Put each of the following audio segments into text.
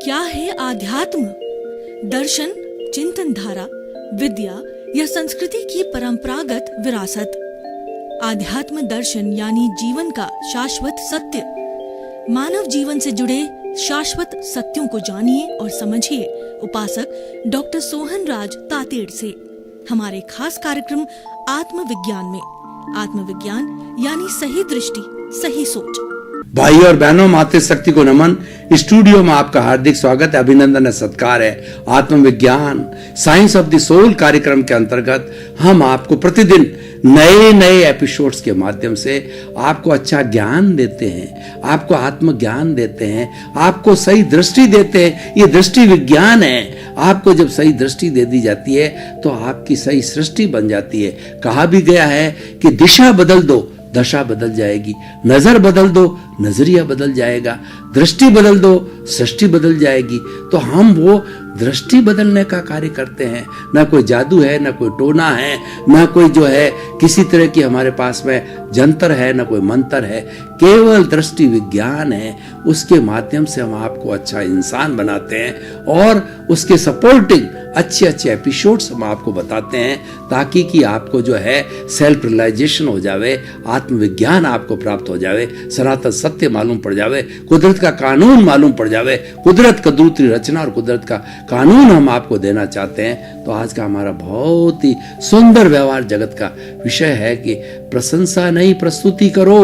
क्या है आध्यात्म? दर्शन, चिंतन धारा, विद्या या संस्कृति की परंपरागत विरासत। आध्यात्म दर्शन यानी जीवन का शाश्वत सत्य। मानव जीवन से जुड़े शाश्वत सत्यों को जानिए और समझिए उपासक डॉक्टर सोहन राज तातेड़ से हमारे खास कार्यक्रम आत्मविज्ञान में। आत्मविज्ञान यानी सही दृष्टि, सही सोच। भाई और बहनों, मातृशक्ति को नमन। स्टूडियो में आपका हार्दिक स्वागत है, अभिनंदन है, सत्कार है। आत्मविज्ञान साइंस ऑफ द सोल कार्यक्रम के अंतर्गत हम आपको प्रतिदिन नए नए एपिसोड्स के माध्यम से आपको अच्छा ज्ञान देते हैं, आपको आत्मज्ञान देते हैं, आपको सही दृष्टि देते हैं। ये दृष्टि विज्ञान है। आपको जब सही दृष्टि दे दी जाती है तो आपकी सही सृष्टि बन जाती है। कहा भी गया है कि दिशा बदल दो, दशा बदल जाएगी। नजर बदल दो, नजरिया बदल जाएगा। दृष्टि बदल दो, सृष्टि बदल जाएगी। तो हम वो दृष्टि बदलने का कार्य करते हैं। ना कोई जादू है, ना कोई टोना है, ना कोई जो है किसी तरह की हमारे पास में जंतर है, ना कोई मंत्र है। केवल दृष्टि विज्ञान है। उसके माध्यम से हम आपको अच्छा इंसान बनाते हैं और उसके सपोर्टिंग अच्छे अच्छे एपिसोड्स हम आपको बताते हैं ताकि कि आपको जो है सेल्फ रियलाइजेशन हो जावे, आत्मविज्ञान आपको प्राप्त हो जावे, सनातन सत्य मालूम पड़ जावे, कुदरत का कानून मालूम पड़ जावे। कुदरत का दूसरी रचना और कुदरत का कानून हम आपको देना चाहते हैं। तो आज का हमारा बहुत ही सुंदर व्यवहार जगत का विषय है कि प्रशंसा नहीं प्रस्तुति करो।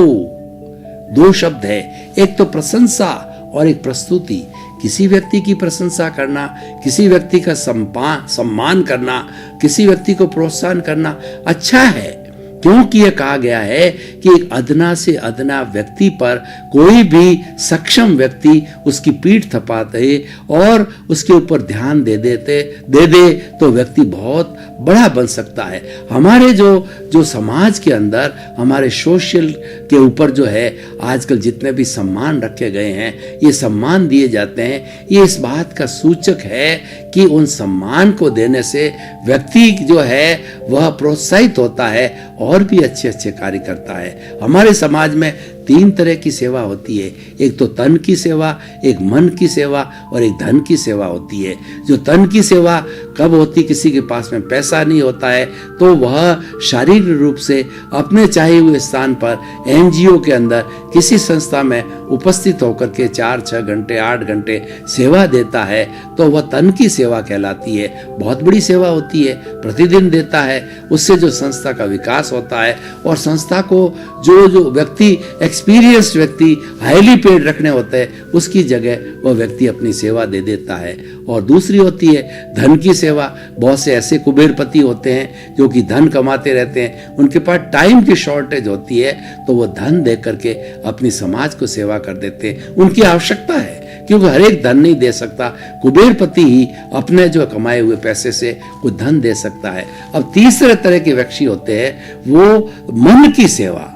दो शब्द है, एक तो प्रशंसा और एक प्रस्तुति। किसी व्यक्ति की प्रशंसा करना, किसी व्यक्ति का सम्मान करना, किसी व्यक्ति को प्रोत्साहन करना अच्छा है, क्योंकि यह कहा गया है कि एक अदना से अदना व्यक्ति पर कोई भी सक्षम व्यक्ति उसकी पीठ थपाते और उसके ऊपर ध्यान दे दे तो व्यक्ति बहुत बड़ा बन सकता है। हमारे जो समाज के अंदर, हमारे सोशल के ऊपर जो है आजकल जितने भी सम्मान रखे गए हैं, ये सम्मान दिए जाते हैं, ये इस बात का सूचक है कि उन सम्मान को देने से व्यक्ति जो है वह प्रोत्साहित होता है और भी अच्छे अच्छे कार्य करता है। हमारे समाज में 3 तरह की सेवा होती है। एक तो तन की सेवा, एक मन की सेवा और एक धन की सेवा होती है। जो तन की सेवा कब होती, किसी के पास में पैसा नहीं होता है तो वह शारीरिक रूप से अपने चाहे हुए स्थान पर एनजीओ के अंदर किसी संस्था में उपस्थित होकर के 4-6 घंटे 8 घंटे सेवा देता है तो वह तन की सेवा कहलाती है। बहुत बड़ी सेवा होती है, प्रतिदिन देता है। उससे जो संस्था का विकास होता है और संस्था को जो व्यक्ति एक्सपीरियंस्ड व्यक्ति हाईली पेड रखने होते हैं उसकी जगह वह व्यक्ति अपनी सेवा दे देता है। और दूसरी होती है धन की सेवा। बहुत से ऐसे कुबेरपति होते हैं जो कि धन कमाते रहते हैं, उनके पास टाइम की शॉर्टेज होती है तो वो धन दे करके अपनी समाज को सेवा कर देते हैं। उनकी आवश्यकता है क्योंकि हर एक धन नहीं दे सकता। कुबेरपति ही अपने जो कमाए हुए पैसे से कुछ धन दे सकता है। अब तीसरे तरह के व्यक्ति होते हैं वो मन की सेवा।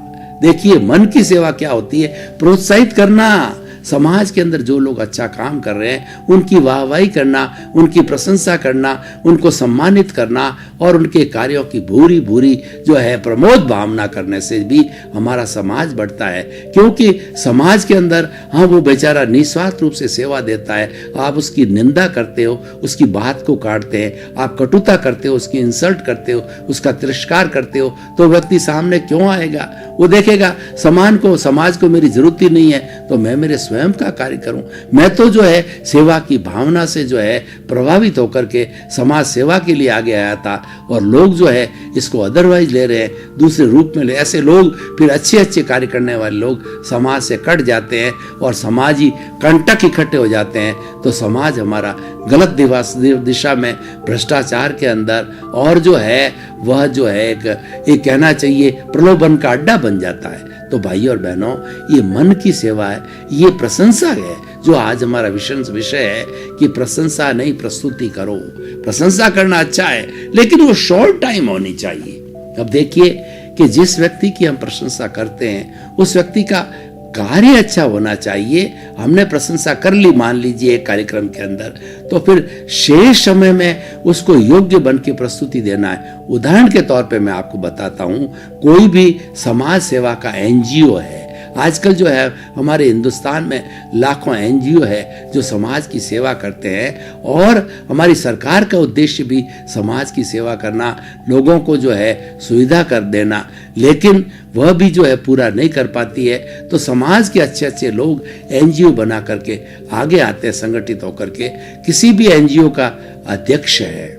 देखिए, मन की सेवा क्या होती है? प्रोत्साहित करना। समाज के अंदर जो लोग अच्छा काम कर रहे हैं उनकी वाहवाही करना, उनकी प्रशंसा करना, उनको सम्मानित करना और उनके कार्यों की भूरी भूरी जो है प्रमोद भावना करने से भी हमारा समाज बढ़ता है। क्योंकि समाज के अंदर वो बेचारा निस्वार्थ रूप से सेवा देता है। आप उसकी निंदा करते हो, उसकी बात को काटते हैं, आप कटुता करते हो, उसकी इंसल्ट करते हो, उसका तिरस्कार करते हो तो व्यक्ति सामने क्यों आएगा? वो देखेगा समाज को मेरी जरूरत ही नहीं है तो मैं मेरे स्वयं का कार्य करूं। मैं तो जो है सेवा की भावना से जो है प्रभावित होकर के समाज सेवा के लिए आगे आया था और लोग जो है इसको अदरवाइज ले रहे हैं, दूसरे रूप में ले। ऐसे लोग फिर अच्छे अच्छे कार्य करने वाले लोग समाज से कट जाते हैं और समाजी कंटक इकट्ठे हो जाते हैं तो समाज हमारा गलत दिशा में, भ्रष्टाचार के अंदर और जो है वह जो है एक कहना चाहिए प्रलोभन का अड्डा बन जाता है। तो भाई और बहनों, ये मन की सेवा है, ये प्रशंसा है जो आज हमारा विषय है कि प्रशंसा नहीं प्रस्तुति करो। प्रशंसा करना अच्छा है लेकिन वो शॉर्ट टाइम होनी चाहिए। अब देखिए कि जिस व्यक्ति की हम प्रशंसा करते हैं उस व्यक्ति का कार्य अच्छा होना चाहिए। हमने प्रशंसा कर ली मान लीजिए एक कार्यक्रम के अंदर, तो फिर शेष समय में उसको योग्य बन के प्रस्तुति देना है। उदाहरण के तौर पे मैं आपको बताता हूँ, कोई भी समाज सेवा का एनजीओ है, आजकल जो है हमारे हिंदुस्तान में लाखों एनजीओ है जो समाज की सेवा करते हैं, और हमारी सरकार का उद्देश्य भी समाज की सेवा करना, लोगों को जो है सुविधा कर देना, लेकिन वह भी जो है पूरा नहीं कर पाती है। तो समाज के अच्छे अच्छे लोग एनजीओ बना करके आगे आते हैं, संगठित होकर के। किसी भी एनजीओ का अध्यक्ष है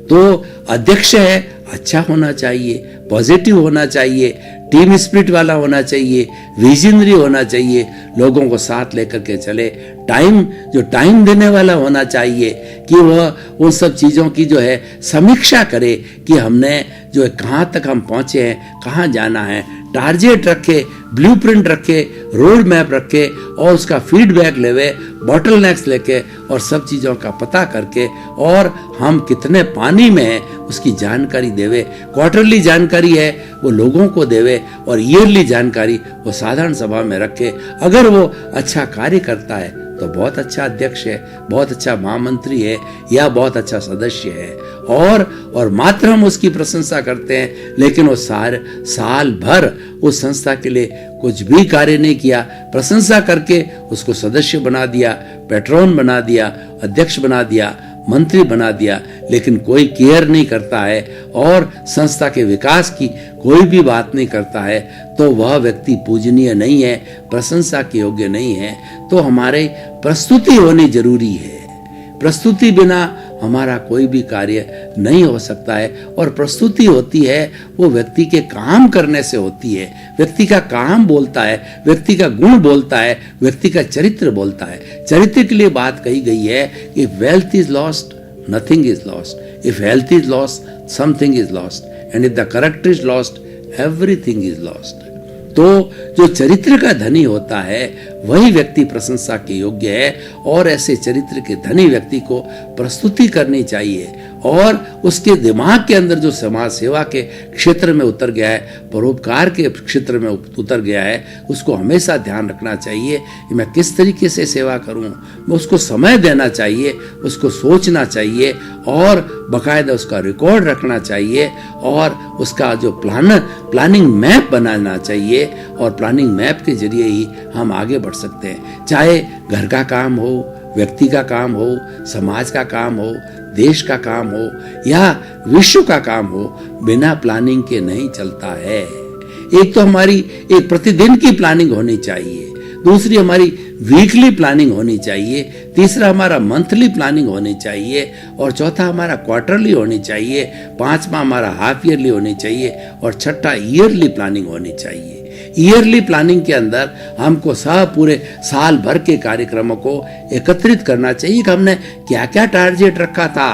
तो अध्यक्ष है अच्छा होना चाहिए, पॉजिटिव होना चाहिए, टीम स्पिरिट वाला होना चाहिए, विजनरी होना चाहिए, लोगों को साथ लेकर के चले, टाइम देने वाला होना चाहिए कि वह उन सब चीज़ों की जो है समीक्षा करे कि हमने जो है कहाँ तक हम पहुँचे हैं, कहाँ जाना है, टारगेट रखे, ब्लूप्रिंट रखे, रोड मैप रखे और उसका फीडबैक लेवे, बॉटलनेक्स लेके और सब चीज़ों का पता करके, और हम कितने पानी में हैं उसकी जानकारी देवे। क्वार्टरली जानकारी है वो लोगों को देवे और ईयरली जानकारी वो साधारण सभा में रखे। अगर वो अच्छा कार्य करता है तो बहुत अच्छा अध्यक्ष है, बहुत अच्छा महामंत्री है या बहुत अच्छा सदस्य है, और मात्र हम उसकी प्रशंसा करते हैं, लेकिन वो साल भर उस संस्था के लिए कुछ भी कार्य नहीं किया। प्रशंसा करके उसको सदस्य बना दिया, पैट्रॉन बना दिया, अध्यक्ष बना दिया, मंत्री बना दिया, लेकिन कोई केयर नहीं करता है और संस्था के विकास की कोई भी बात नहीं करता है, तो वह व्यक्ति पूजनीय नहीं है, प्रशंसा के योग्य नहीं है। तो हमारे प्रस्तुति होनी जरूरी है। प्रस्तुति बिना हमारा कोई भी कार्य नहीं हो सकता है, और प्रस्तुति होती है वो व्यक्ति के काम करने से होती है। व्यक्ति का काम बोलता है, व्यक्ति का गुण बोलता है, व्यक्ति का चरित्र बोलता है। चरित्र के लिए बात कही गई है कि wealth is lost, nothing is lost, if health is lost, something is lost, and if the character is lost, everything is lost. तो जो चरित्र का धनी होता है वही व्यक्ति प्रशंसा के योग्य है, और ऐसे चरित्र के धनी व्यक्ति को प्रस्तुति करनी चाहिए, और उसके दिमाग के अंदर जो समाज सेवा के क्षेत्र में उतर गया है, परोपकार के क्षेत्र में उतर गया है, उसको हमेशा ध्यान रखना चाहिए कि मैं किस तरीके से सेवा करूं। मैं उसको समय देना चाहिए, उसको सोचना चाहिए, और बाकायदा उसका रिकॉर्ड रखना चाहिए, और उसका जो प्लानिंग मैप बनाना चाहिए, और प्लानिंग मैप के जरिए ही हम आगे बढ़ सकते हैं। चाहे घर का काम हो, व्यक्ति का काम हो, समाज का काम हो, देश का काम हो या विश्व का काम हो, बिना प्लानिंग के नहीं चलता है। एक तो हमारी एक प्रतिदिन की प्लानिंग होनी चाहिए, दूसरी हमारी वीकली प्लानिंग होनी चाहिए, तीसरा हमारा मंथली प्लानिंग होनी चाहिए, और चौथा हमारा क्वार्टरली होनी चाहिए, पांचवा हमारा हाफ ईयरली होनी चाहिए, और छठा ईयरली प्लानिंग होनी चाहिए। ईयरली प्लानिंग के अंदर हमको पूरे साल भर के कार्यक्रमों को एकत्रित करना चाहिए कि हमने क्या क्या टारगेट रखा था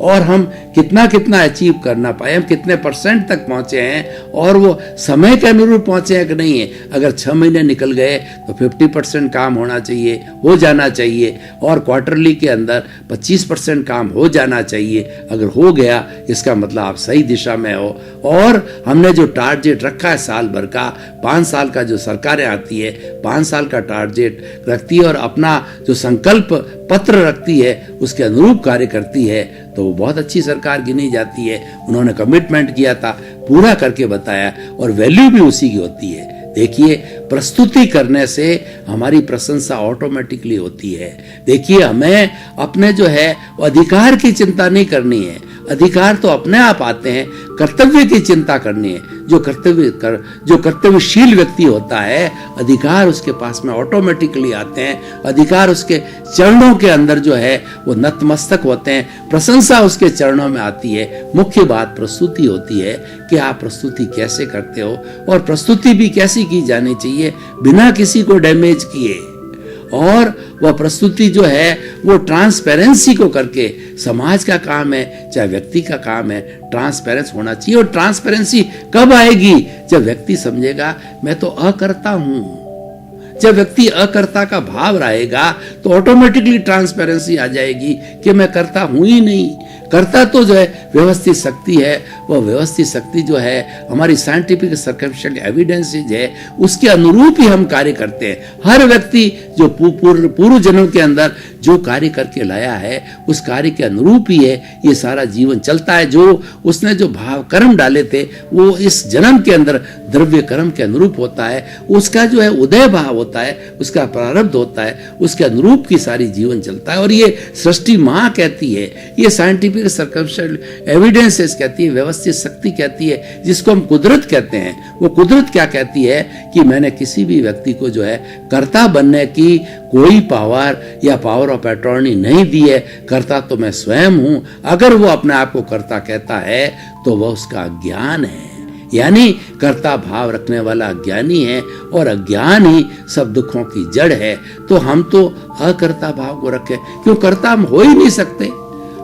और हम कितना कितना अचीव करना पाए, हम कितने % तक पहुंचे हैं, और वो समय के अनुरूप पहुंचे हैं कि नहीं है। अगर 6 महीने निकल गए तो 50% काम होना चाहिए, हो जाना चाहिए, और क्वार्टरली के अंदर 25% काम हो जाना चाहिए। अगर हो गया इसका मतलब आप सही दिशा में हो। और हमने जो टारगेट रखा है साल भर का, 5 साल का जो सरकारें आती है 5 साल का टारगेट रखती है और अपना जो संकल्प पत्र रखती है उसके अनुरूप कार्य करती है, तो वो बहुत अच्छी सरकार गिनी जाती है। उन्होंने कमिटमेंट किया था, पूरा करके बताया, और वैल्यू भी उसी की होती है। देखिए, प्रस्तुति करने से हमारी प्रशंसा ऑटोमेटिकली होती है। देखिए, हमें अपने जो है अधिकार की चिंता नहीं करनी है, अधिकार तो अपने आप आते हैं, कर्तव्य की चिंता करनी है। जो कर्तव्यशील व्यक्ति होता है, अधिकार उसके पास में ऑटोमेटिकली आते हैं, अधिकार उसके चरणों के अंदर जो है वो नतमस्तक होते हैं, प्रशंसा उसके चरणों में आती है। मुख्य बात प्रस्तुति होती है कि आप प्रस्तुति कैसे करते हो, और प्रस्तुति भी कैसी की जानी चाहिए बिना किसी को डैमेज किए, और वह प्रस्तुति जो है वो ट्रांसपेरेंसी को करके, समाज का काम है चाहे व्यक्ति का काम है, ट्रांसपेरेंस होना चाहिए। और ट्रांसपेरेंसी कब आएगी? जब व्यक्ति समझेगा मैं तो अकर्ता हूं। जब व्यक्ति अकर्ता का भाव रहेगा तो ऑटोमेटिकली ट्रांसपेरेंसी आ जाएगी कि मैं करता हूं ही नहीं। करता तो जो है व्यवस्थित शक्ति है, वह व्यवस्थित शक्ति जो है हमारी साइंटिफिक सर्कमस्टेंशियल एविडेंसेज है, उसके अनुरूप ही हम कार्य करते हैं। हर व्यक्ति जो पूर्व जन्म के अंदर जो कार्य करके लाया है उस कार्य के अनुरूप ही है ये सारा जीवन चलता है। जो उसने जो भाव कर्म डाले थे वो इस जन्म के अंदर द्रव्य कर्म के अनुरूप होता है, उसका जो है उदय भाव होता है, उसका प्रारब्ध होता है, उसके अनुरूप की सारी जीवन चलता है। और ये सृष्टि माँ कहती है, ये साइंटिफिक सर्कमस्टेंशियल एविडेंसेस कहती है, व्यवस्थित शक्ति कहती है, जिसको हम कुदरत कहते हैं। वो कुदरत क्या कहती है कि मैंने किसी भी व्यक्ति को जो है कर्ता बनने की कोई पावर या पावर ऑफ अटॉर्नी नहीं दी है। कर्ता तो मैं स्वयं हूं। अगर वो अपने आप को कर्ता कहता है तो वह उसका अज्ञान है, यानी कर्ता भाव रखने वाला अज्ञानी है, और अज्ञान ही सब दुखों की जड़ है। तो हम तो अकर्ता भाव को रखें, क्यों कर्ता हम हो ही नहीं सकते।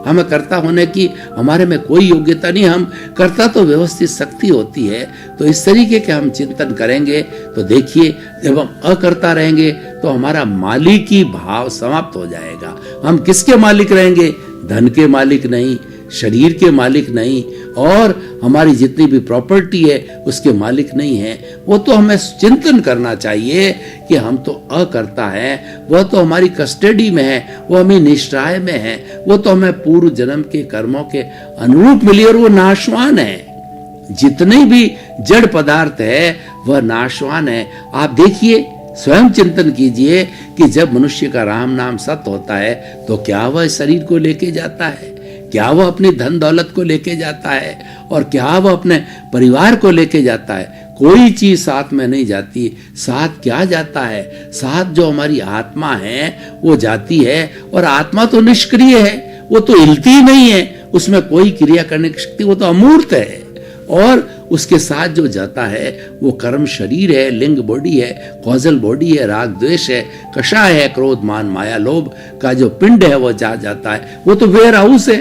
हमें कर्ता होने की हमारे में कोई योग्यता नहीं। हम कर्ता तो व्यवस्थित शक्ति होती है। तो इस तरीके के हम चिंतन करेंगे तो देखिए, जब हम अकर्ता रहेंगे तो हमारा मालिकी भाव समाप्त हो जाएगा। हम किसके मालिक रहेंगे? धन के मालिक नहीं, शरीर के मालिक नहीं, और हमारी जितनी भी प्रॉपर्टी है उसके मालिक नहीं है। वो तो हमें चिंतन करना चाहिए कि हम तो अकर्ता है, वह तो हमारी कस्टडी में है, वो हमें निश्चय में है, वो तो हमें पूर्व जन्म के कर्मों के अनुरूप मिली, और वो नाशवान है। जितने भी जड़ पदार्थ है वह नाशवान है। आप देखिए, स्वयं चिंतन कीजिए कि जब मनुष्य का राम नाम सत्य होता है तो क्या वह शरीर को लेके जाता है? क्या वह अपनी धन दौलत को लेके जाता है? और क्या वह अपने परिवार को लेके जाता है? कोई चीज साथ में नहीं जाती। साथ क्या जाता है? साथ जो हमारी आत्मा है वो जाती है, और आत्मा तो निष्क्रिय है, वो तो हिलती नहीं है, उसमें कोई क्रिया करने की शक्ति, वो तो अमूर्त है। और उसके साथ जो जाता है वो कर्म शरीर है, लिंग बॉडी है, कॉजल बॉडी है, राग द्वेष है, कषाय है, क्रोध मान माया लोभ का जो पिंड है वो जाता है। वो तो वेयर हाउस है,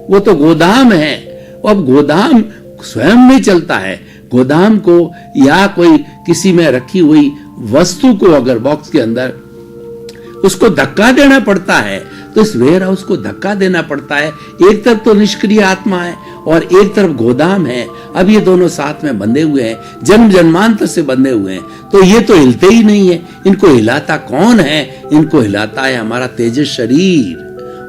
वो तो गोदाम है। अब गोदाम स्वयं नहीं चलता है। गोदाम को या कोई किसी में रखी हुई वस्तु को अगर बॉक्स के अंदर उसको धक्का देना पड़ता है तो इस वेयर हाउस को धक्का देना पड़ता है। एक तरफ तो निष्क्रिय आत्मा है और एक तरफ गोदाम है। अब ये दोनों साथ में बंधे हुए हैं, जन्म जन्मांतर से बंधे हुए हैं, तो ये तो हिलते ही नहीं है। इनको हिलाता कौन है? इनको हिलाता है हमारा तेजस शरीर।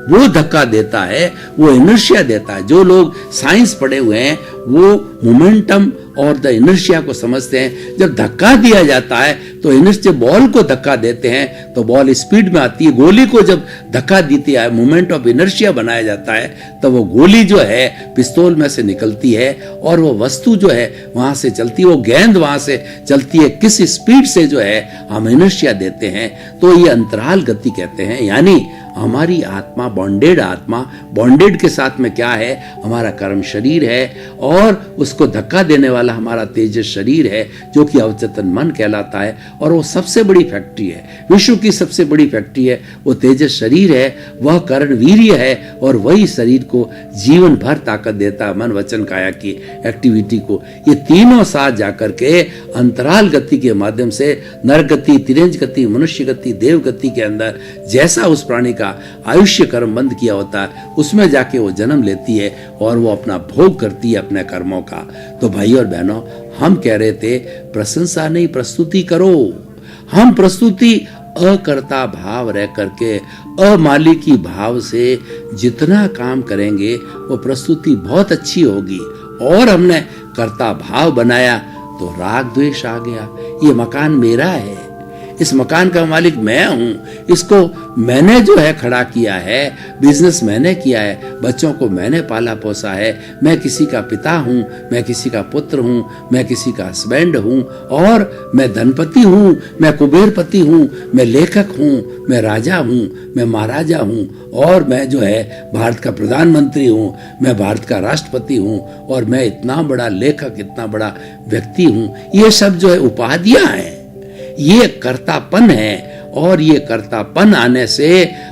वो धक्का देता है, वो इनर्शिया देता है। जो लोग साइंस पढ़े हुए हैं वो मोमेंटम और द इनर्शिया को समझते हैं। जब धक्का दिया जाता है तो इनर्शिया, बॉल को धक्का देते हैं तो बॉल स्पीड में आती है। गोली को जब धक्का देती है, मोमेंट ऑफ इनर्शिया बनाया जाता है, तो वो गोली जो है पिस्तौल में से निकलती है और वो वस्तु जो है वहां से चलती है, वो गेंद वहां से चलती है। किस स्पीड से जो है हम इनर्शिया देते हैं, तो ये अंतराल गति कहते हैं। यानी हमारी आत्मा बॉन्डेड, आत्मा बॉन्डेड के साथ में क्या है? हमारा कर्म शरीर है, और उसको धक्का देने वाला हमारा तेजस शरीर है, जो कि अवचेतन मन कहलाता है। और वो सबसे बड़ी फैक्ट्री है, विश्व की सबसे बड़ी फैक्ट्री है, वो तेजस शरीर है। वह कर्ण वीर्य है, और वही शरीर को जीवन भर ताकत देता है, मन वचन काया की एक्टिविटी को। ये तीनों साथ जाकर के अंतराल गति के माध्यम से नर गति, तिरंज गति, मनुष्य गति, देव गति के अंदर जैसा उस प्राणी का आयुष्य कर्म बंद किया होता है, उसमें जाके वो जन्म लेती है और वो अपना भोग करती है अपने कर्मों का। तो भाई और बहनों, हम कह रहे थे प्रशंसा नहीं, प्रस्तुति करो। हम प्रस्तुति अकर्ता भाव रह करके, अमालिकी भाव से जितना काम करेंगे वो प्रस्तुति बहुत अच्छी होगी। और हमने कर्ता भाव बनाया तो राग द्वेष आ गया। ये मकान मेरा है, इस मकान का मालिक मैं हूं, इसको मैंने जो है खड़ा किया है, बिजनेस मैंने किया है, बच्चों को मैंने पाला पोसा है, मैं किसी का पिता हूं, मैं किसी का पुत्र हूं, मैं किसी का हस्बैंड हूं, और मैं धनपति हूं, मैं कुबेरपति हूं, मैं लेखक हूं, मैं राजा हूं, मैं महाराजा हूं, और मैं जो है भारत का प्रधानमंत्री हूं, मैं भारत का राष्ट्रपति हूं, और मैं इतना बड़ा लेखक, इतना बड़ा व्यक्ति हूं। ये सब जो है उपाधियां हैं, ये कर्तापन है। और ये कर्तापन आने से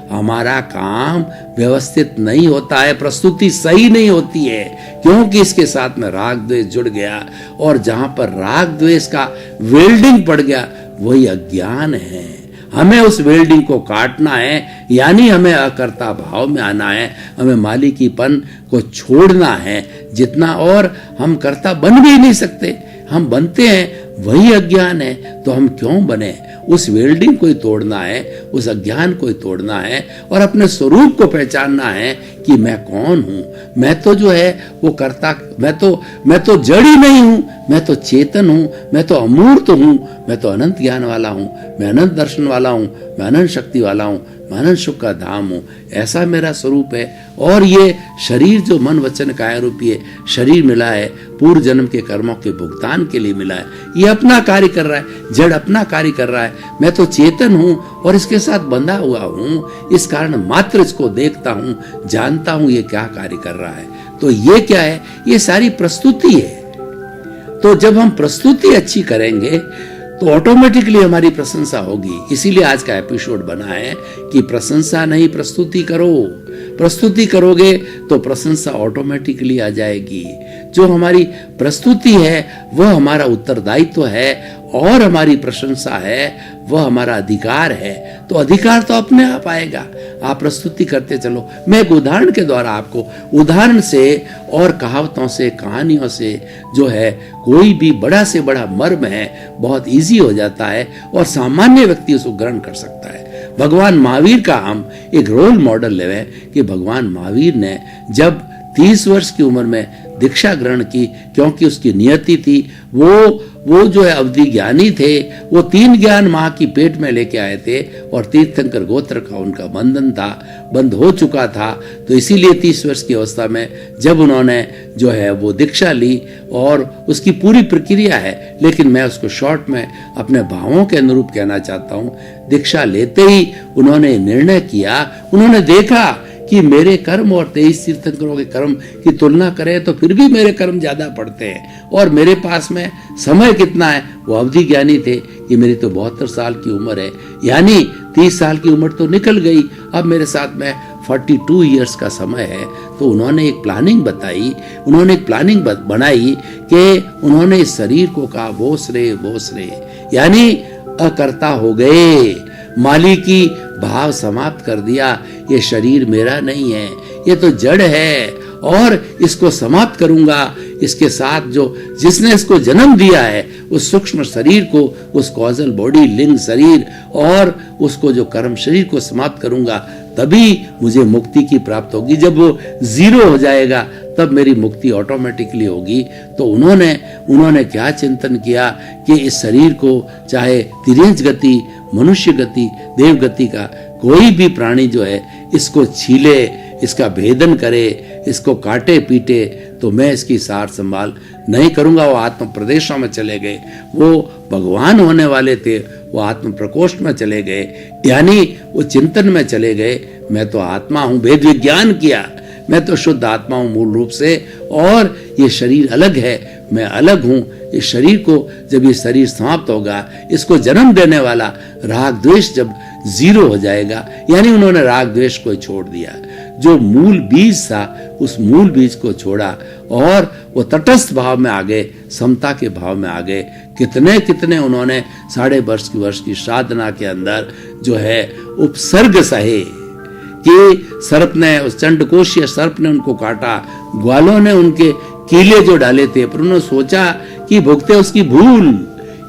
हमारा काम व्यवस्थित नहीं होता है, प्रस्तुति सही नहीं होती है, क्योंकि इसके साथ में राग द्वेष जुड़ गया। और जहां पर राग द्वेष का वेल्डिंग पड़ गया वही अज्ञान है। हमें उस वेल्डिंग को काटना है, यानी हमें अकर्ता भाव में आना है, हमें मालिकीपन को छोड़ना है जितना। और हम कर्ता बन भी नहीं सकते, हम बनते हैं वही अज्ञान है तो हम क्यों बने? उस वेल्डिंग को ही तोड़ना है, उस अज्ञान को ही तोड़ना है और अपने स्वरूप को पहचानना है कि मैं कौन हूं। मैं तो जो है वो कर्ता, मैं तो जड़ ही नहीं हूं, मैं तो चेतन हूं, मैं तो अमूर्त हूं, मैं तो अनंत ज्ञान वाला हूं, मैं अनंत दर्शन वाला हूं, मैं अनंत शक्ति वाला हूं, मैं अनंत सुख का धाम हूं। ऐसा मेरा स्वरूप है। और ये शरीर जो मन वचन काया रूपी है, शरीर मिला है पूर्व जन्म के कर्मों के भुगतान के लिए मिला है। ये अपना कार्य कर रहा है, जड़ अपना कार्य कर रहा है। मैं तो चेतन हूं और इसके साथ बंधा हुआ हूं, इस कारण मात्र इसको देखता हूं, जानता हूं ये क्या कार्य कर रहा है। तो ये क्या है? ये सारी प्रस्तुति है। तो जब हम प्रस्तुति अच्छी करेंगे तो ऑटोमेटिकली हमारी प्रशंसा होगी। इसीलिए आज का एपिसोड बना है कि प्रशंसा नहीं, प्रस्तुति करो। प्रस्तुति करोगे तो प्रशंसा ऑटोमेटिकली आ जाएगी। जो हमारी प्रस्तुति है वह हमारा उत्तरदायित्व है और हमारी प्रशंसा है वह हमारा अधिकार है। तो अधिकार तो अपने आप आएगा। आप प्रस्तुति करते चलो। मैं एक उदाहरण के द्वारा आपको, उदाहरण से और कहावतों से, कहानियों से जो है कोई भी बड़ा से बड़ा मर्म है बहुत इजी हो जाता है और सामान्य व्यक्ति उसको ग्रहण कर सकता है। भगवान महावीर का हम एक रोल मॉडल लेवे कि भगवान महावीर ने जब 30 वर्ष की उम्र में दीक्षा ग्रहण की, क्योंकि उसकी नियति थी, वो जो है अवधि ज्ञानी थे, वो 3 ज्ञान माँ की पेट में लेके आए थे और तीर्थंकर गोत्र का उनका बंधन था, बंद हो चुका था। तो इसीलिए 30 वर्ष की अवस्था में जब उन्होंने जो है वो दीक्षा ली और उसकी पूरी प्रक्रिया है, लेकिन मैं उसको शॉर्ट में अपने भावों के अनुरूप कहना चाहता हूँ। दीक्षा लेते ही उन्होंने निर्णय किया, उन्होंने देखा कि मेरे कर्म और 23 तीर्थंकरों के कर्म की तुलना करें तो फिर भी मेरे कर्म ज्यादा पड़ते हैं और मेरे पास में समय कितना है। वो अवधि ज्ञानी थे कि मेरी तो 72 साल की उम्र है, यानी 30 साल की उम्र तो निकल गई, अब मेरे साथ में 42 इयर्स का समय है। तो उन्होंने एक प्लानिंग बताई, उन्होंने एक प्लानिंग बनाई कि उन्होंने इस शरीर को कहा बोस रे, यानी अकर्ता हो गए, माली की भाव समाप्त कर दिया। ये शरीर मेरा नहीं है, ये तो जड़ है और इसको समाप्त करूंगा। इसके साथ जो जिसने इसको जन्म दिया है उस सूक्ष्म शरीर को, उस कॉजल बॉडी लिंग शरीर और उसको जो कर्म शरीर को समाप्त करूंगा, तभी मुझे मुक्ति की प्राप्त होगी। जब वो 0 हो जाएगा तब मेरी मुक्ति ऑटोमेटिकली होगी। तो उन्होंने क्या चिंतन किया कि इस शरीर को चाहे तिर्यंच गति, मनुष्य गति, देव गति का कोई भी प्राणी जो है इसको छीले, इसका भेदन करे, इसको काटे पीटे, तो मैं इसकी सार संभाल नहीं करूंगा। वो आत्म प्रदेशों में चले गए, वो भगवान होने वाले थे, वो आत्म प्रकोष्ठ में चले गए, यानी वो चिंतन में चले गए। मैं तो आत्मा हूं, वेद विज्ञान किया, मैं तो शुद्ध आत्मा हूं मूल रूप से और ये शरीर अलग है, मैं अलग हूं। इस शरीर को जब ये शरीर समाप्त होगा, इसको जन्म देने वाला राग द्वेष जब 0 हो जाएगा, यानी उन्होंने राग द्वेष को छोड़ दिया। जो मूल बीज था उस मूल बीज को छोड़ा और वो तटस्थ भाव में आ गए, समता के भाव में आ गए। कितने उन्होंने 1.5 वर्ष की साधना के अंदर जो है उपसर्ग सहे कि सर्प ने, उस चंडकोशीय सर्प ने उनको काटा, ग्वालों ने उनके कीले जो डाले थे, पर उन्होंने सोचा कि भुगते उसकी भूल,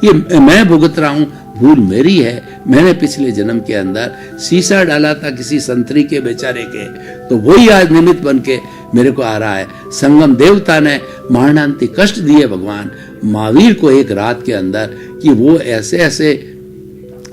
ये मैं भुगत रहा हूं, भूल मेरी है। मैंने पिछले जन्म के अंदर शीशा डाला था किसी संतरी के बेचारे के, तो वही आज निमित्त बन के मेरे को आ रहा है। संगम देवता ने मरणांतिक कष्ट दिए भगवान महावीर को एक रात के अंदर कि वो ऐसे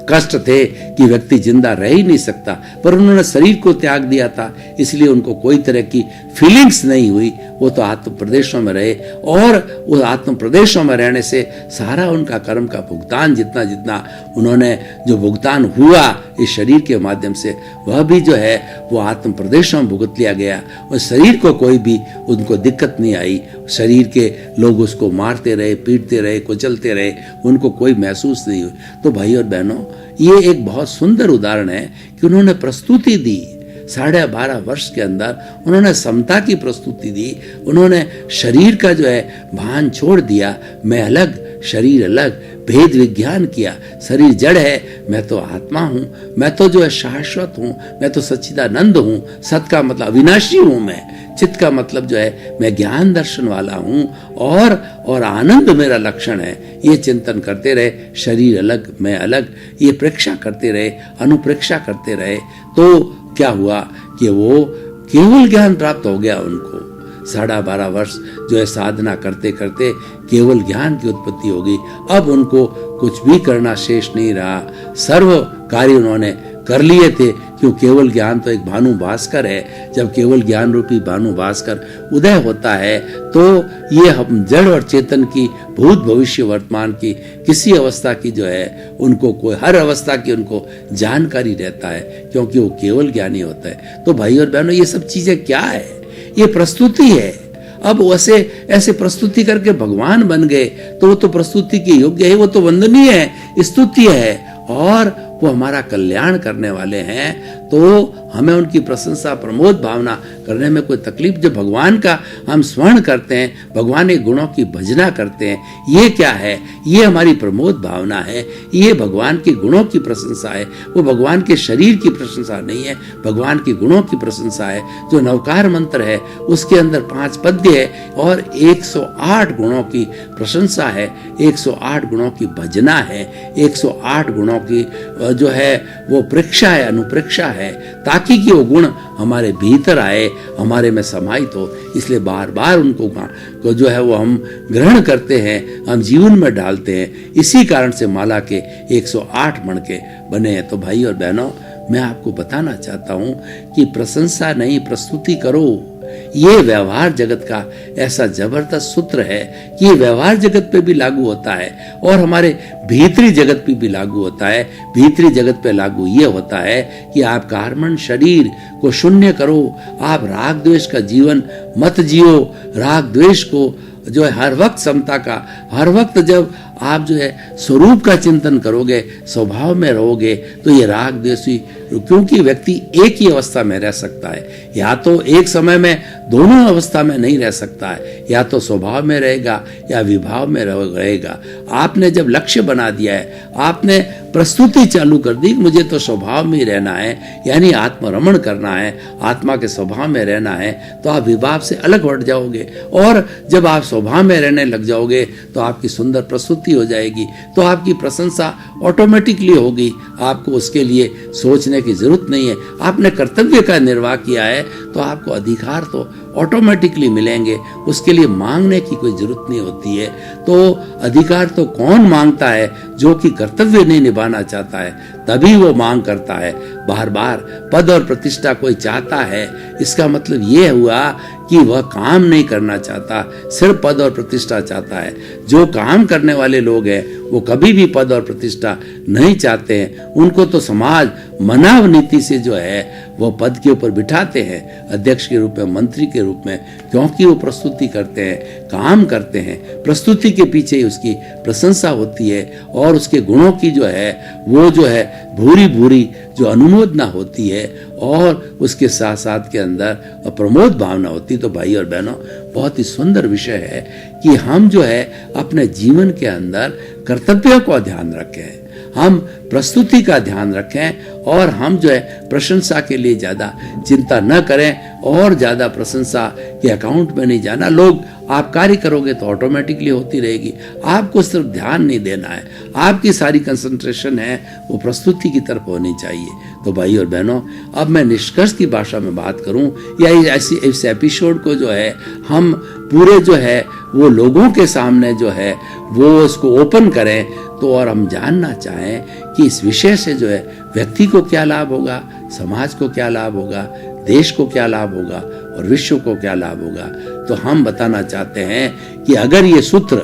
कष्ट थे कि व्यक्ति जिंदा रह ही नहीं सकता, पर उन्होंने शरीर को त्याग दिया था, इसलिए उनको कोई तरह की फीलिंग्स नहीं हुई। वो तो आत्म प्रदेशों में रहे और उस आत्म प्रदेशों में रहने से सारा उनका कर्म का भुगतान जितना उन्होंने जो भुगतान हुआ इस शरीर के माध्यम से, वह भी जो है वो आत्म प्रदेशों में भुगत लिया गया। उस शरीर को कोई भी उनको दिक्कत नहीं आई। शरीर के लोग उसको मारते रहे, पीटते रहे, कुचलते रहे, उनको कोई महसूस नहीं हुई। तो भाई और बहनों, ये एक बहुत सुंदर उदाहरण है कि उन्होंने प्रस्तुति दी। 12.5 वर्ष के अंदर उन्होंने समता की प्रस्तुति दी। उन्होंने शरीर का जो है भान छोड़ दिया, मैं अलग, शरीर अलग, भेद विज्ञान किया। शरीर जड़ है, मैं तो आत्मा हूं, मैं तो जो है शाश्वत हूं, मैं तो सच्चिदानंद हूं। सत का मतलब अविनाशी हूं मैं, चित्त का मतलब जो है मैं ज्ञान दर्शन वाला हूं, और आनंद मेरा लक्षण है। ये चिंतन करते रहे, शरीर अलग मैं अलग, ये प्रेक्षा करते रहे, अनुप्रेक्षा करते रहे, तो क्या हुआ कि वो केवल ज्ञान प्राप्त हो गया उनको। 12.5 वर्ष जो है साधना करते करते केवल ज्ञान की उत्पत्ति हो गई। अब उनको कुछ भी करना शेष नहीं रहा, सर्व कार्य उन्होंने कर लिए थे, क्यों केवल ज्ञान तो एक भानु भास्कर है। जब केवल ज्ञान रूपी भानु भास्कर उदय होता है तो ये हम जड़ और चेतन की भूत भविष्य वर्तमान की किसी अवस्था की जो है उनको कोई हर अवस्था की उनको जानकारी रहता है, क्योंकि वो केवल ज्ञानी होता है। तो भाई और बहनों, ये सब चीजें क्या है? ये प्रस्तुति है। अब वैसे ऐसे प्रस्तुति करके भगवान बन गए तो वो तो प्रस्तुति के योग्य है, वो तो वंदनीय है, स्तुति है, और वो हमारा कल्याण करने वाले हैं। तो हमें उनकी प्रशंसा प्रमोद भावना करने में कोई तकलीफ, जो भगवान का हम स्मरण करते हैं, भगवान के गुणों की भजना करते हैं, ये क्या है? ये हमारी प्रमोद भावना है, ये भगवान के गुणों की प्रशंसा है। वो भगवान के शरीर की प्रशंसा नहीं है, भगवान के गुणों की प्रशंसा है। जो नवकार मंत्र है उसके अंदर 5 पद्य है और 108 गुणों की प्रशंसा है, 108 गुणों की भजना है, 108 गुणों की जो है वो प्रेक्षा है, अनुप्रेक्षा है, ताकि कि वो गुण हमारे भीतर आए, हमारे में समाहित हो। इसलिए बार बार उनको जो है वो हम ग्रहण करते हैं, हम जीवन में डालते हैं। इसी कारण से माला के 108 मणके बने हैं। तो भाई और बहनों, मैं आपको बताना चाहता हूं कि प्रशंसा नहीं प्रस्तुति करो। ये व्यवहार जगत का ऐसा जबरदस्त सूत्र है कि ये व्यवहार जगत पे भी लागू होता है और हमारे भीतरी जगत पे भी लागू होता है। भीतरी जगत पे लागू ये होता है कि आप कर्मण शरीर को शून्य करो, आप राग द्वेष का जीवन मत जियो। राग द्वेष को जो है हर वक्त समता का, हर वक्त जब आप जो है स्वरूप का चिंतन करोगे, स्वभाव में रहोगे, तो ये राग द्वेषी, क्योंकि व्यक्ति एक ही अवस्था में रह सकता है, या तो एक समय में दोनों अवस्था में नहीं रह सकता है, या तो स्वभाव में रहेगा या विभाव में रहेगा। आपने जब लक्ष्य बना दिया है, आपने प्रस्तुति चालू कर दी, मुझे तो स्वभाव में ही रहना है, यानी आत्मरमण करना है, आत्मा के स्वभाव में रहना है, तो आप विभाव से अलग हट जाओगे। और जब आप स्वभाव में रहने लग जाओगे तो आपकी सुंदर प्रस्तुति हो जाएगी, तो आपकी प्रशंसा ऑटोमेटिकली होगी। आपको उसके लिए सोचने की जरूरत नहीं है। आपने कर्तव्य का निर्वाह किया है तो आपको अधिकार तो ऑटोमेटिकली मिलेंगे, उसके लिए मांगने की कोई जरूरत नहीं होती है। तो अधिकार तो कौन मांगता है? जो कि कर्तव्य नहीं निभाना चाहता है, तभी वो मांग करता है। बार बार पद और प्रतिष्ठा कोई चाहता है, इसका मतलब ये हुआ कि वह काम नहीं करना चाहता, सिर्फ पद और प्रतिष्ठा चाहता है। जो काम करने वाले लोग हैं वो कभी भी पद और प्रतिष्ठा नहीं चाहते हैं। उनको तो समाज मनाव नीति से जो है वो पद के ऊपर बिठाते हैं, अध्यक्ष के रूप में, मंत्री के रूप में, क्योंकि वो प्रस्तुति करते हैं, काम करते हैं। प्रस्तुति के पीछे ही उसकी प्रशंसा होती है और उसके गुणों की जो है वो जो है भूरी भूरी जो अनुमोदना होती है और उसके साथ साथ के अंदर प्रमोद भावना होती। तो भाई और बहनों, बहुत ही सुंदर विषय है कि हम जो है अपने जीवन के अंदर कर्तव्यों को ध्यान रखें, हम प्रस्तुति का ध्यान रखें और हम जो है प्रशंसा के लिए ज्यादा चिंता न करें और ज्यादा प्रशंसा के अकाउंट में नहीं जाना। लोग आप कार्य करोगे तो ऑटोमेटिकली होती रहेगी, आपको सिर्फ ध्यान नहीं देना है, आपकी सारी कंसंट्रेशन है वो प्रस्तुति की तरफ होनी चाहिए। तो भाई और बहनों, अब मैं निष्कर्ष की भाषा में बात करूं या इस एपिसोड को जो है हम पूरे जो है वो लोगों के सामने जो है वो उसको ओपन करें, तो और हम जानना चाहें कि इस विषय से जो है व्यक्ति को क्या लाभ होगा, समाज को क्या लाभ होगा, देश को क्या लाभ होगा और विश्व को क्या लाभ होगा, तो हम बताना चाहते हैं कि अगर ये सूत्र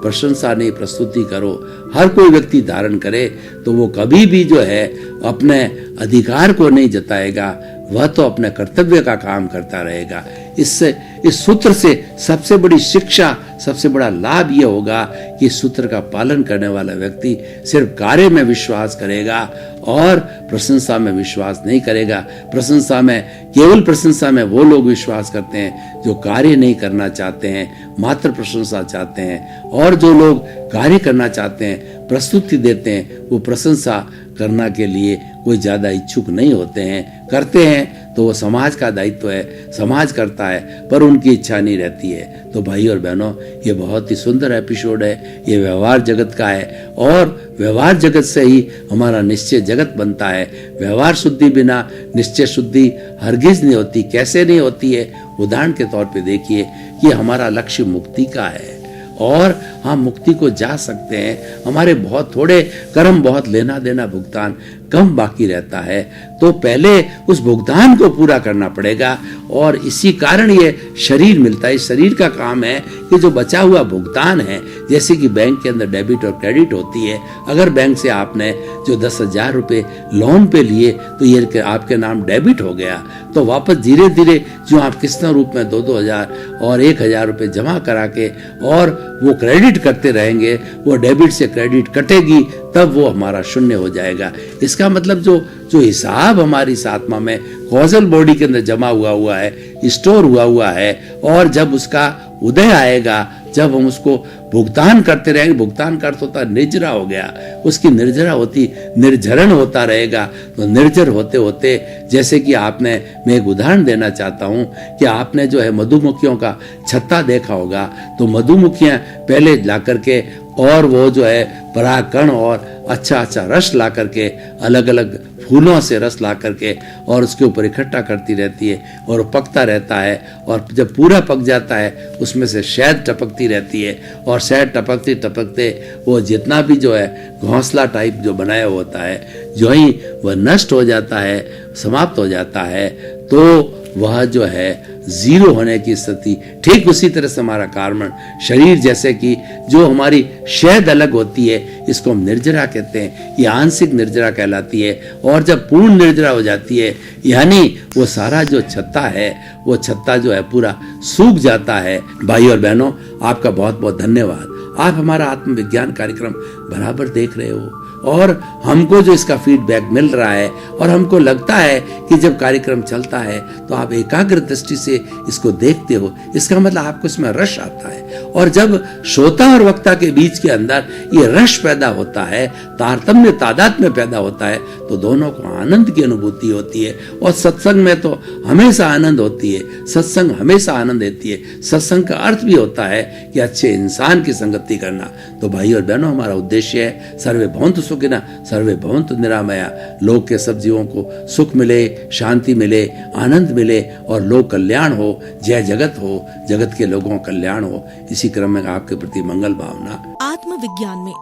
प्रशंसा नहीं प्रस्तुति करो हर कोई व्यक्ति धारण करे तो वो कभी भी जो है अपने अधिकार को नहीं जताएगा, वह तो अपने कर्तव्य का काम करता रहेगा। इससे इस सूत्र से सबसे बड़ी शिक्षा, सबसे बड़ा लाभ यह होगा कि इस सूत्र का पालन करने वाला व्यक्ति सिर्फ कार्य में विश्वास करेगा और प्रशंसा में विश्वास नहीं करेगा। प्रशंसा में, केवल प्रशंसा में वो लोग विश्वास करते हैं जो कार्य नहीं करना चाहते हैं, मात्र प्रशंसा चाहते हैं, और जो लोग कार्य करना चाहते हैं, प्रस्तुति देते हैं, वो प्रशंसा करना के लिए कोई ज़्यादा इच्छुक नहीं होते हैं। करते हैं तो वो समाज का दायित्व है, समाज करता है, पर उनकी इच्छा नहीं रहती है। तो भाई और बहनों, ये बहुत ही सुंदर एपिसोड है, ये व्यवहार जगत का है, और व्यवहार जगत से ही हमारा निश्चय जगत बनता है। व्यवहार शुद्धि बिना निश्चय शुद्धि हरगिज नहीं होती। कैसे नहीं होती है? उदाहरण के तौर पे देखिए कि हमारा लक्ष्य मुक्ति का है, और हम मुक्ति को जा सकते हैं। हमारे बहुत थोड़े कर्म, बहुत लेना देना भुगतान कम बाकी रहता है, तो पहले उस भुगतान को पूरा करना पड़ेगा, और इसी कारण ये शरीर मिलता है। इस शरीर का काम है कि जो बचा हुआ भुगतान है, जैसे कि बैंक के अंदर डेबिट और क्रेडिट होती है। अगर बैंक से आपने जो 10,000 रुपये लोन पे लिए, तो ये आपके नाम डेबिट हो गया, तो वापस धीरे धीरे जो आप किस्त रूप में 2-2 हजार और 1,000 रुपये जमा करा के और वो क्रेडिट करते रहेंगे, वो डेबिट से क्रेडिट कटेगी, तब वो हमारा शून्य हो जाएगा। इसका मतलब जो हिसाब हमारी इस आत्मा में कॉजल बॉडी के अंदर जमा हुआ है, स्टोर हुआ है, और जब उसका उदय आएगा, जब हम उसको भुगतान करते रहेंगे, भुगतान का अर्थ होता निर्जरा हो गया, उसकी निर्जरा होती निर्जरण होता रहेगा। तो निर्जर होते होते, जैसे कि आपने, मैं एक उदाहरण देना चाहता हूँ कि आपने जो है मधुमक्खियों का छत्ता देखा होगा, तो मधुमक्खियाँ पहले ला करके, और वो जो है परागकण और अच्छा रस ला करके, अलग अलग फूलों से रस ला करके और उसके ऊपर इकट्ठा करती रहती है, और वो पकता रहता है, और जब पूरा पक जाता है उसमें से शहद टपकती रहती है, और शहद टपकते टपकते वो जितना भी जो है घोंसला टाइप जो बनाया होता है, जो ही वह नष्ट हो जाता है, समाप्त हो जाता है, तो वह जो है जीरो होने की स्थिति। ठीक उसी तरह से हमारा कारण शरीर, जैसे कि जो हमारी शहद अलग होती है, इसको हम निर्जरा कहते हैं, ये आंशिक निर्जरा कहलाती है, और जब पूर्ण निर्जरा हो जाती है, यानी वो सारा जो छत्ता है, वो छत्ता जो है पूरा सूख जाता है। भाई और बहनों, आपका बहुत बहुत धन्यवाद। आप हमारा आत्मविज्ञान कार्यक्रम बराबर देख रहे हो, और हमको जो इसका फीडबैक मिल रहा है, और हमको लगता है कि जब कार्यक्रम चलता है तो आप एकाग्र दृष्टि से इसको देखते हो, इसका मतलब आपको इसमें रस आता है। और जब श्रोता और वक्ता के बीच के अंदर ये रस पैदा होता है, तारतम्य तादात्म्य पैदा होता है, तो दोनों को आनंद की अनुभूति होती है। और सत्संग में तो हमेशा आनंद होती है, सत्संग हमेशा आनंद देती है। सत्संग का अर्थ भी होता है कि अच्छे इंसान की संगति करना। तो भाई और बहनों, हमारा उद्देश्य है सर्वे भवन्तु सुखिनः सर्वे भवन्तु निरामया। लोक के सब जीवों को सुख मिले, शांति मिले, आनंद मिले, और लोक कल्याण हो, जय जगत हो, जगत के लोगों का कल्याण हो। इसी क्रम में आपके प्रति मंगल भावना। आत्मविज्ञान में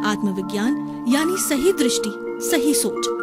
आत्मविज्ञान यानी सही दृष्टि, सही सोच।